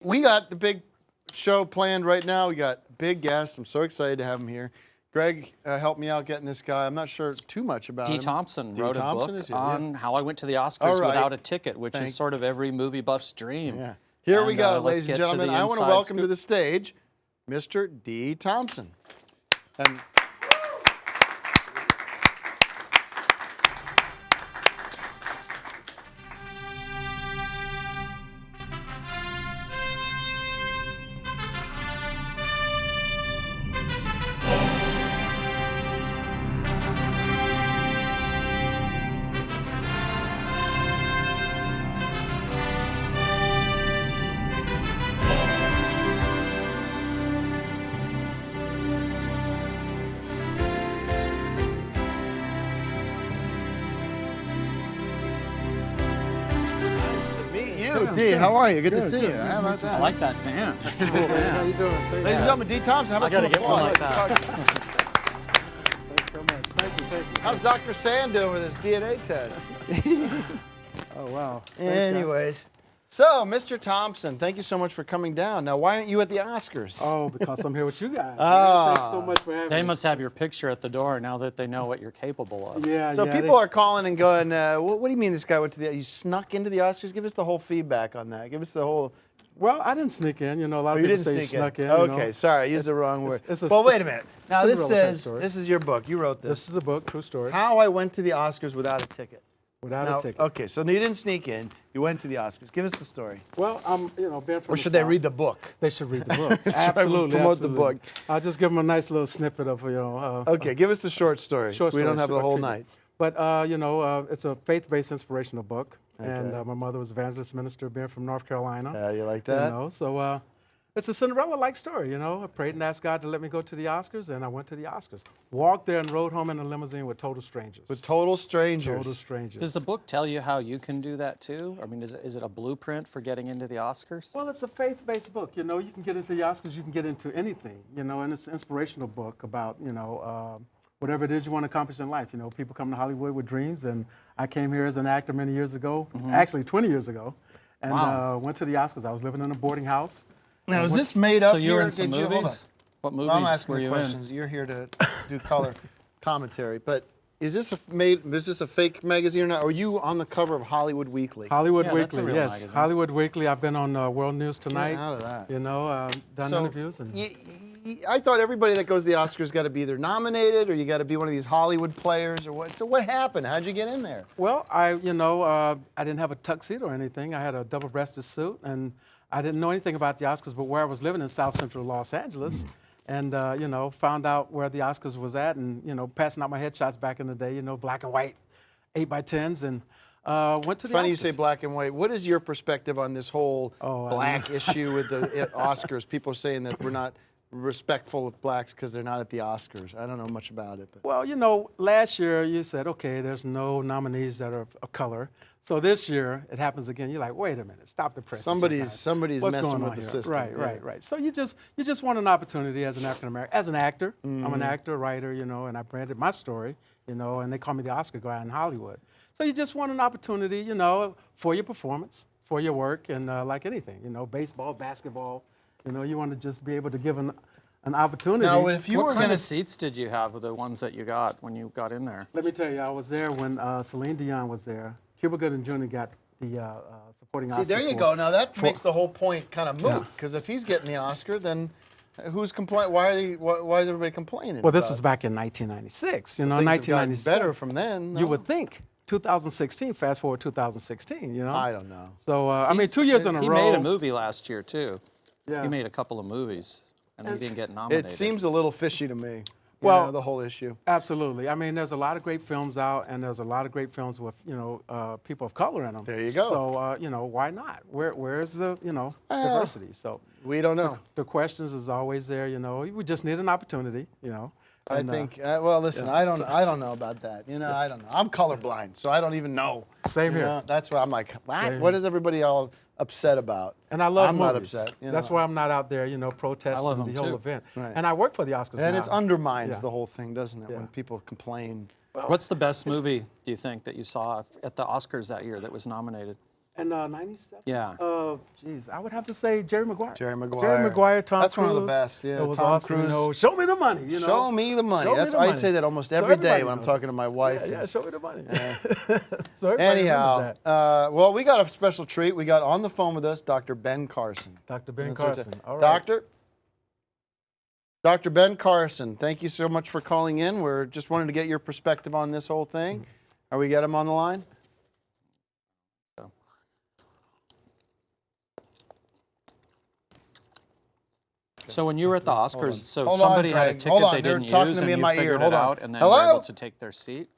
We got the big show planned right now. We got big guests. I'm so excited to have him here. Greg helped me out getting this guy. I'm not sure too much about him. Dee Thompson wrote a book here, on how I went to the Oscars right. without a ticket, which is sort of every movie buff's dream. Yeah. Here we go, let's ladies and get to gentlemen. the I want to inside welcome scoop. to the stage Mr. Dee Thompson. And Dee, how are you? Good to see you. How about that? I like that van. That's a cool How van. you doing? Ladies and gentlemen, Dee Thompson, how about I gotta some get one applause? like that. Thanks so much. Thank you. How's Dr. Sand doing with his DNA test? Oh, wow. Thanks, guys. Anyways, so Mr. Thompson, thank you so much for coming down. Now, why aren't you at the Oscars? Oh, because I'm here with you guys. Ah. Thanks so much for having me. They must have your picture at the door now that they know what you're capable of. Yeah, So yeah, people are calling and going, what do you mean this guy went to the, you snuck into the Oscars? Give us the whole feedback on that. Give us the whole. Well, I didn't sneak in. You know, a lot of You people didn't say you sneak snuck in. in. Okay, sorry, I used the wrong word. Well, wait a minute. Now this says, this is your book. You wrote this. This is a book, true story. How I went to the Oscars without a ticket. Without a ticket. Okay, so you didn't sneak in. You went to the Oscars. Give us the story. Well, I'm, being from Or the should they South, read the book? They should read the book. Should I Absolutely. promote the absolutely. book? I'll just give them a nice little snippet of, Okay, give us the short story. Short We don't story, have the short whole treatment. night. But, it's a faith-based inspirational book. Okay. And my mother was evangelist minister, being from North Carolina. You like that? So it's a Cinderella-like story, I prayed and asked God to let me go to the Oscars, and I went to the Oscars. Walked there and rode home in a limousine with total strangers. With total strangers. Total strangers. Does the book tell you how you can do that too? I mean, is it a blueprint for getting into the Oscars? Well, it's a faith-based book. You can get into the Oscars, you can get into anything, and it's an inspirational book about, whatever it is you want to accomplish in life. People come to Hollywood with dreams, and I came here as an actor many years ago, actually 20 years ago, and went to the Oscars. I was living in a boarding house. Now, is this made up So you were here? in some Did you- hold movies? What on. movies I'm asking were the you questions. You're here to do color commentary. But is this a fake magazine or not? Or are you on the cover of Hollywood Weekly? Hollywood Yeah, that's a Weekly, real yes. magazine. Hollywood Weekly. I've been on World News Tonight. out of that. Done So, interviews. And I thought everybody that goes to the Oscars got to be either nominated or you got to be one of these Hollywood players or what. So what happened? How'd you get in there? Well, I didn't have a tuxedo or anything. I had a double-breasted suit, and I didn't know anything about the Oscars, but where I was living in South Central Los Angeles, and found out where the Oscars was at, and passing out my headshots back in the day, black and white, 8x10s, and went to the Oscars. Funny you say black and white. What is your perspective on this whole black issue with the Oscars? People are saying that we're not respectful of blacks because they're not at the Oscars. I don't know much about it. But. Well, last year you said, okay, there's no nominees that are of color. So this year it happens again. You're like, wait a minute, stop the press. Somebody's What's messing going with on the here? system. Right. So you just want an opportunity as an African American, as an actor. I'm an actor, writer, and I branded my story, and they call me the Oscar guy in Hollywood. So you just want an opportunity, for your performance, for your work, and like anything, baseball, basketball, you want to just be able to give an opportunity. Now, if you What were kind going of to seats did you have, the ones that you got when you got in there? Let me tell you, I was there when Celine Dion was there. Cuba Gooding Jr. got the supporting Oscar. See, there you go. Now that makes the whole point kind of moot, because if he's getting the Oscar, then who's complaining? Why is everybody complaining? Well, this was back in 1996. Things have gotten 1996. better from then. No? You would think. 2016. Fast forward 2016. I don't know. So 2 years in a row. He made a movie last year too. Yeah. He made a couple of movies, and he didn't get nominated. It seems a little fishy to me. Well, the whole issue. Absolutely. I mean, there's a lot of great films out, and there's a lot of great films with people of color in them. There you go. So why not? Where's the diversity? So We don't know. the questions is always there. We just need an opportunity. I think. Well, listen. I don't know about that. I don't know. I'm colorblind, so I don't even know. Same here. That's why I'm like, Same what here. is everybody all upset about? And I love I'm movies. not upset. That's why I'm not out there, protesting love the them whole too. event. Right. And I work for the Oscars And now. it undermines Yeah. the whole thing, doesn't it? Yeah. When people complain. What's the best movie, do you think, that you saw at the Oscars that year that was nominated? And 97? Yeah. Geez, I would have to say Jerry Maguire. Jerry Maguire. Jerry Maguire, Tom That's Cruise. one of the best. Yeah, It was Tom awesome. Cruise. You know, show me the money. You know. Show me the money. Show me That's the I money. say that almost So every day everybody when I'm knows talking to my wife. Yeah, show me the money. So everybody Anyhow, remembers that. well, we got a special treat. We got on the phone with us Dr. Ben Carson. Dr. Ben That's right Carson. there. All right. Dr. Ben Carson, thank you so much for calling in. We're just wanting to get your perspective on this whole thing. Are we got him on the line? So when you were at the Oscars, so Hold on, somebody had a Greg. Hold ticket on. they They're didn't talking use, to and me in you my ear. figured Hold it on. out, and then Hello? were able to take their seat.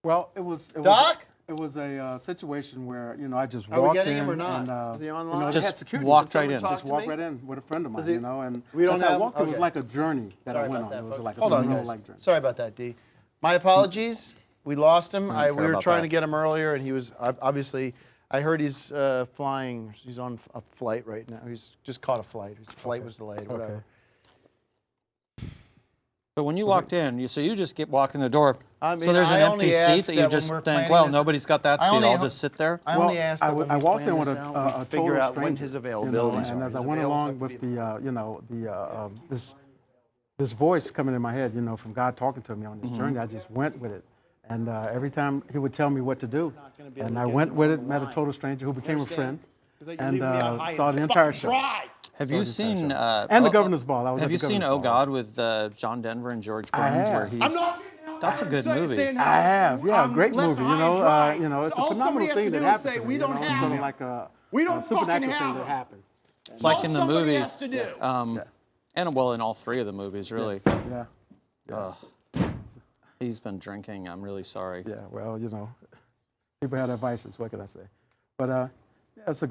Well, it was Doc? It was a situation where I just Are we walked getting in him or not? and Is he on they line? had Just security. walked Can right in. someone Just talk to walked me? right in with a friend of mine, he- and we don't as I have- walked, it was okay. like a journey that Sorry I went about on. that, It was folks. like a Hold on, Cinderella-like guys. journey. Sorry about that, Dee. My apologies. We lost him. We care were about trying that. to get him earlier, and he was obviously. I heard he's flying. He's on a flight right now. He's just caught a flight. His flight was delayed. Whatever. Okay. But when you walked in, so you just walk in the door. I mean, so there's an I only empty asked seat that you that when just we're think, planning well, this- nobody's got that I seat. only I'll ho- just sit there. I only asked that I when we walked plan in with this a out, we total figure out when stranger, his availabilities and are. as I His went avails along have to with be- this voice coming in my head, from God talking to me on Mm-hmm. this journey, I just went with it. And every time he would tell me what to do, gonna be able and to I get went him with on it, the met a line. total stranger who became a friend, 'Cause you're and leaving me on high saw and the entire fucking show. dry. Have you seen? And the Governor's Ball. I was Have at you the seen Governor's Oh Ball. God with John Denver and George I Burns, where have. he's? That's a good movie. I have, yeah, great movie. It's a phenomenal thing that happened to me. It's sort of like a supernatural thing that happened. Like in the movie, has to do. and well, in all three of the movies, really. Yeah. He's been drinking. I'm really sorry. Yeah, well, people have their vices. What can I say? But yeah, it was a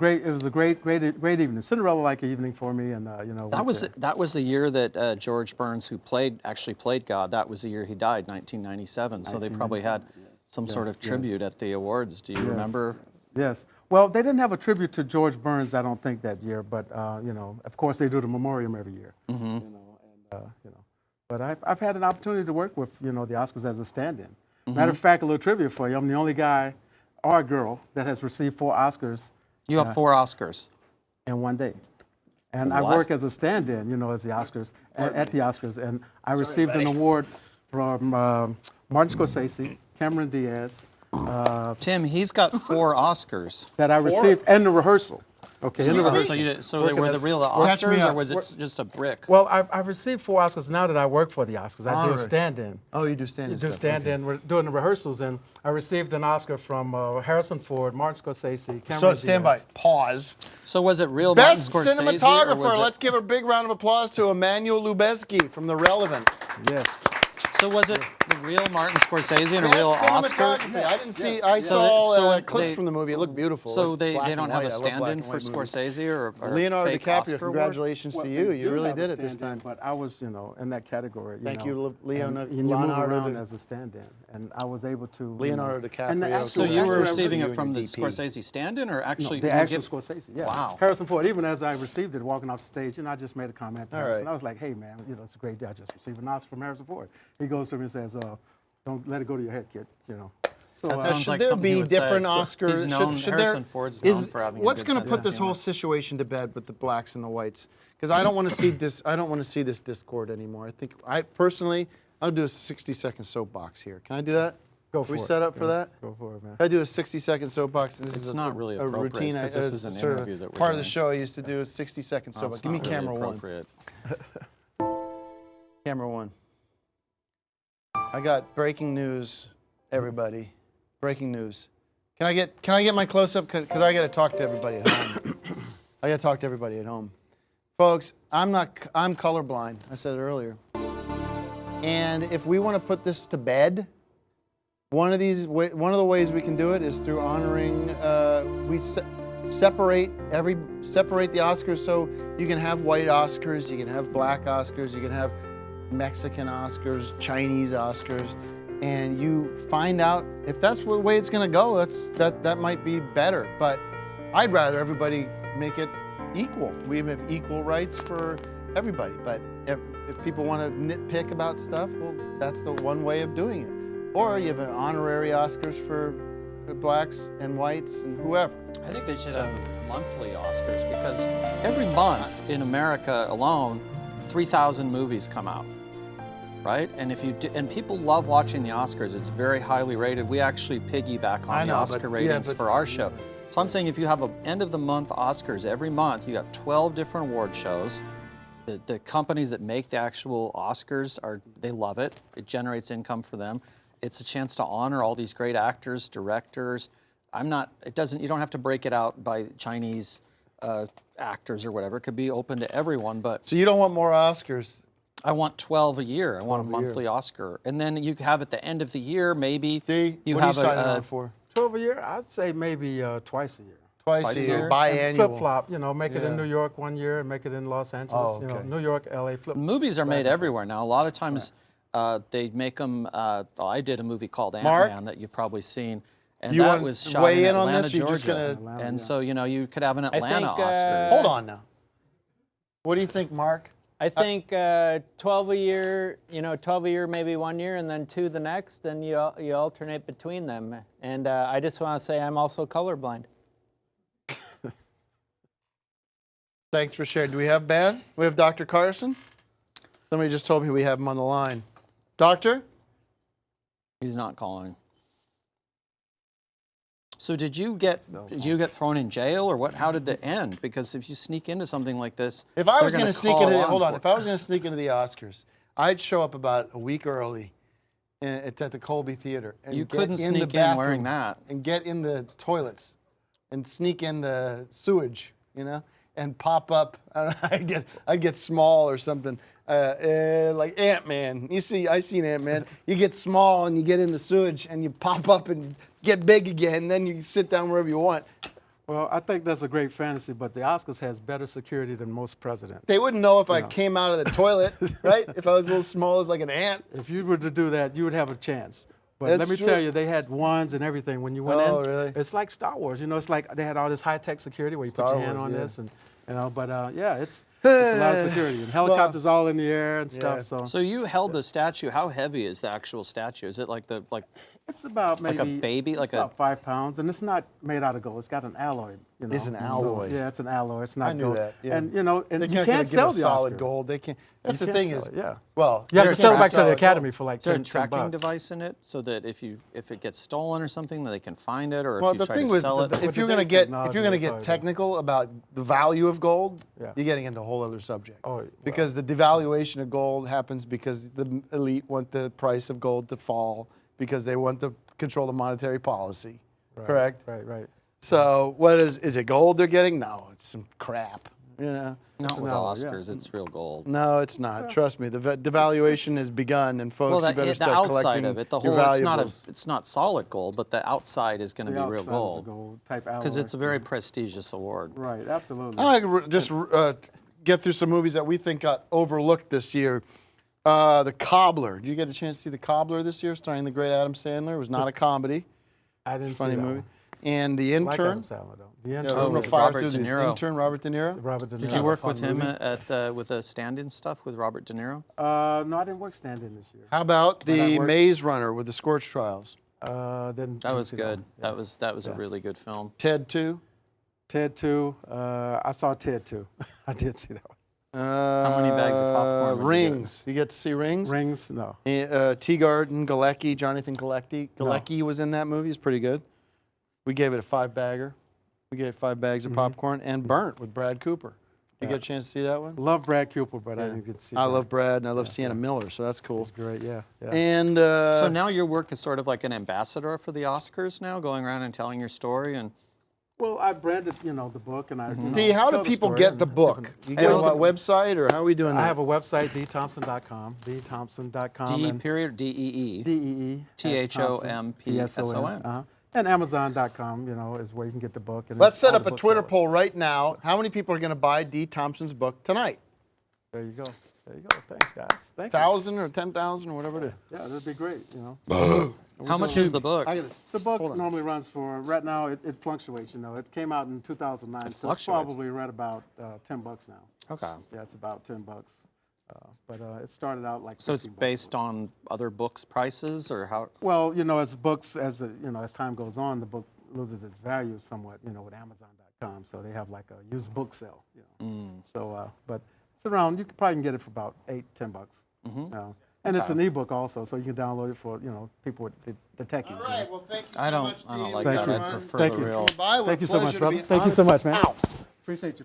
great evening. Cinderella-like evening for me, and That was the year that George Burns, who actually played God, that was the year he died, 1997. So they probably had some sort of tribute at the awards. Do you remember? Yes. Well, they didn't have a tribute to George Burns, I don't think, that year. But of course, they do the memoriam every year. Mm-hmm. But I've had an opportunity to work with the Oscars as a stand-in. Matter of fact, a little trivia for you: I'm the only guy or girl that has received 4 Oscars You have 4 Oscars. in one day. And I What? work as a stand-in, as the Oscars, at the Oscars. And I received an award from Martin Scorsese, Cameron Diaz, Tim, he's got 4 Oscars. that I received, and the rehearsal. Okay, in the So, rehearsal. so they were the real Catch me Oscars, up. or was it just a brick? Well, I received 4 Oscars now that I work for the Oscars. I do Honorary. a stand-in. Oh, you do stand-in You do stuff, stand-in. We're doing the rehearsals, and I received an Oscar from Harrison Ford, Martin Scorsese, Cameron So stand by. Diaz. Pause. So was it real Best Martin Scorsese, or cinematographer. was it- Let's give a big round of applause to Emmanuel Lubezki from The Relevant. Yes. So was it the real Martin Scorsese and a real Best Oscar? cinematography. I didn't see. I So saw they- clips they- from the movie. It looked beautiful. So It looked they black don't and have a white. I love black stand-in and for white movies. Scorsese or Leonardo fake DiCaprio, Oscar award? congratulations to Well, you. they You do really have a did it this stand-in, time. But I was, in that category. Thank you, And you move Leonardo around di- as a stand-in, and I was able to. Leonardo DiCaprio. And the actual, So you were actual- receiving you it and from your the DP. Scorsese stand-in, or actually? The you actual get- Scorsese, yeah. Wow. Harrison Ford, even as I received it, walking off the stage, I just made a comment to All Harrison. right. I was like, hey, man, it's a great day. I just received an Oscar from Harrison Ford. He goes to me and says, don't let it go to your head, kid, So, That sounds should like there something he be would say. different So Oscars? he's known- should Harrison there, Ford's known for having a what's good going to sense put of this whole humor. situation to bed with the blacks and the whites? Because I don't want to see this. I don't want to see this discord anymore. I personally, I'll do a 60-second soapbox here. Can I do that? Go Are for we it. set up for that? Go for it, man. I do a 60-second soapbox. This It's is not really a appropriate, routine. 'cause this is an sort of interview that we're part of the doing. show I used to do a 60-second No, soapbox. it's Give me not really camera one. appropriate. Camera one. I got breaking news, everybody. Breaking news. Can I get my close-up? Because I got to talk to everybody at home. I got to talk to everybody at home. Folks, I'm colorblind. I said it earlier. And if we want to put this to bed, one of the ways we can do it is through honoring. Separate the Oscars, so you can have white Oscars, you can have black Oscars, you can have Mexican Oscars, Chinese Oscars, and you find out if that's the way it's going to go. That might be better, but I'd rather everybody make it equal. We have equal rights for everybody, but if people want to nitpick about stuff, well, that's the one way of doing it. Or you have an honorary Oscars for blacks and whites and whoever. I think they should have monthly Oscars because every month in America alone, 3,000 movies come out, right? And if you do, and people love watching the Oscars. It's very highly rated. We actually piggyback on the Oscar ratings for our show. So I'm saying if you have an end of the month Oscars every month, you got 12 different award shows. The companies that make the actual Oscars they love it. It generates income for them. It's a chance to honor all these great actors, directors. You don't have to break it out by Chinese actors or whatever. It could be open to everyone, but. So you don't want more Oscars? I want 12 a year. I want a monthly Oscar. And then you have at the end of the year, maybe you what have are you signing on for? 12 a year? I'd say maybe twice a year. Twice a year, biannual. Flip-flop, make it in New York one year and make it in Los Angeles. New York, LA, flip. Movies are made everywhere now. A lot of times they make them, I did a movie called Ant-Man that you've probably seen. And that was shot in Atlanta, Georgia. And so, you could have an Atlanta Oscars. Hold on now. What do you think, Mark? I think 12 a year, 12 a year, maybe 1 year, and then 2 the next, and you alternate between them. And I just want to say I'm also colorblind. Thanks for sharing. Do we have Ben? We have Dr. Carson? Somebody just told me we have him on the line. Doctor? He's not calling. So did you get thrown in jail or what? How did it end? Because if you sneak into something like this, if I was going to sneak into if I was going to sneak into the Oscars, I'd show up about a week early at the Colby Theater. And you couldn't sneak in wearing that. And get in the toilets and sneak in the sewage, and pop up. I don't know, I'd get small or something. Like Ant-Man. I seen Ant-Man. You get small and you get in the sewage and you pop up and get big again, and then you sit down wherever you want. Well, I think that's a great fantasy, but the Oscars has better security than most presidents. They wouldn't know if I came out of the toilet, right? If I was a little small as like an ant. If you were to do that, you would have a chance. But let me tell you, they had wands and everything when you went in. Really? It's like Star Wars. It's like they had all this high-tech security where you put your hand on this, and but it's a lot of security and helicopters all in the air and stuff. So you held the statue. How heavy is the actual statue? Is it like It's about maybe like a baby, about 5 pounds, and it's not made out of gold. It's got an alloy. It's an alloy. Yeah, it's an alloy. It's not gold. I knew that. Yeah. And they you can't sell the solid Oscar. gold. They can't. That's You the can't thing sell is, it, well, you have to sell it back to the solid Academy gold. for like is there a 10 tracking bucks. device in it so that if it gets stolen or something, that they can find it, or Well, if you the try thing to with sell it? if you're going to get technical about the value of gold, you're getting into a whole other subject. Because the devaluation of gold happens because the elite want the price of gold to fall because they want to control the monetary policy. Correct? Right. So what is it gold they're getting? No, it's some crap. Not with Oscars, it's real gold. No, it's not. Trust me, the devaluation has begun, and folks, you better start collecting of it, the your whole, valuables. it's not solid gold, but the outside is going to be real gold. Because it's a very prestigious award. Right, absolutely. I like to just get through some movies that we think got overlooked this year. The Cobbler. Did you get a chance to see The Cobbler this year, starring the great Adam Sandler? It was not a comedy. I didn't Funny see that movie. one. And The Intern. I like Adam Sandler, though. The Intern. with Robert De Niro. Intern, Robert De Niro. Robert De Niro. Did you work with him with the stand-in stuff with Robert De Niro? No, I didn't work stand-in this year. How about The Maze Runner with the Scorch Trials? That was good. That was a really good film. Ted 2. Ted 2. I saw Ted 2. I did see that one. How many bags of popcorn? Rings. You get to see Rings? Rings? No. Teagarden, Galecki, Jonathan Galecki. Galecki was in that movie. It's pretty good. We gave it a 5-bagger. We gave 5 bags of popcorn. And Burnt with Brad Cooper. You get a chance to see that one? Love Brad Cooper, but I didn't get to see I love Brad, and I love Sienna Miller, so that's cool. It's great, yeah. And so now your work is sort of like an ambassador for the Oscars now, going around and telling your story and. Well, I branded, the book, and I. Dee, how do people get the book? You get it on a website, or how are we doing that? I have a website, DeeThompson.com. DeeThompson.com. D period DEE. DEE. THOMPSON. And Amazon.com, is where you can get the book. And Let's set all up the a book Twitter sellers. poll right now. How many people are going to buy Dee Thompson's book tonight? There you go. There you go. Thanks, guys. Thank you. 1,000 or 10,000 or whatever it is. Yeah, that'd be great. How much is the book? The book normally runs for, right now, it fluctuates. It came out in 2009, so it's probably right about $10 now. Okay. Yeah, it's about $10. But it started out like. So it's 15 bucks. based on other books' prices, or how? Well, as books, as time goes on, the book loses its value somewhat. With Amazon.com, so they have like a used book sale. So, but it's around. You can probably get it for about $8-10. And it's an ebook also, so you can download it for people with the techies. All right. Well, thank you so I don't much, Dee. like Thank that. you. I prefer Thank the you. real. Thank you so much, brother. Thank you so much, man. Appreciate you.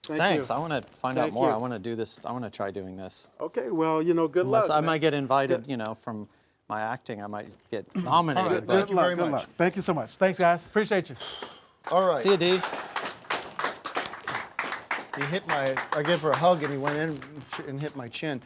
Thank Thanks. you. I want to find out Thank more. you. I want to do this. I want to try doing this. Okay, well, good Unless luck. I man. might get invited, from my acting, I might get nominated. All right, but- thank you very Good much. luck. Thank you so much. Thanks, guys. Appreciate you. All right. See you, Dee. He hit I gave her a hug and he went in and hit my chin.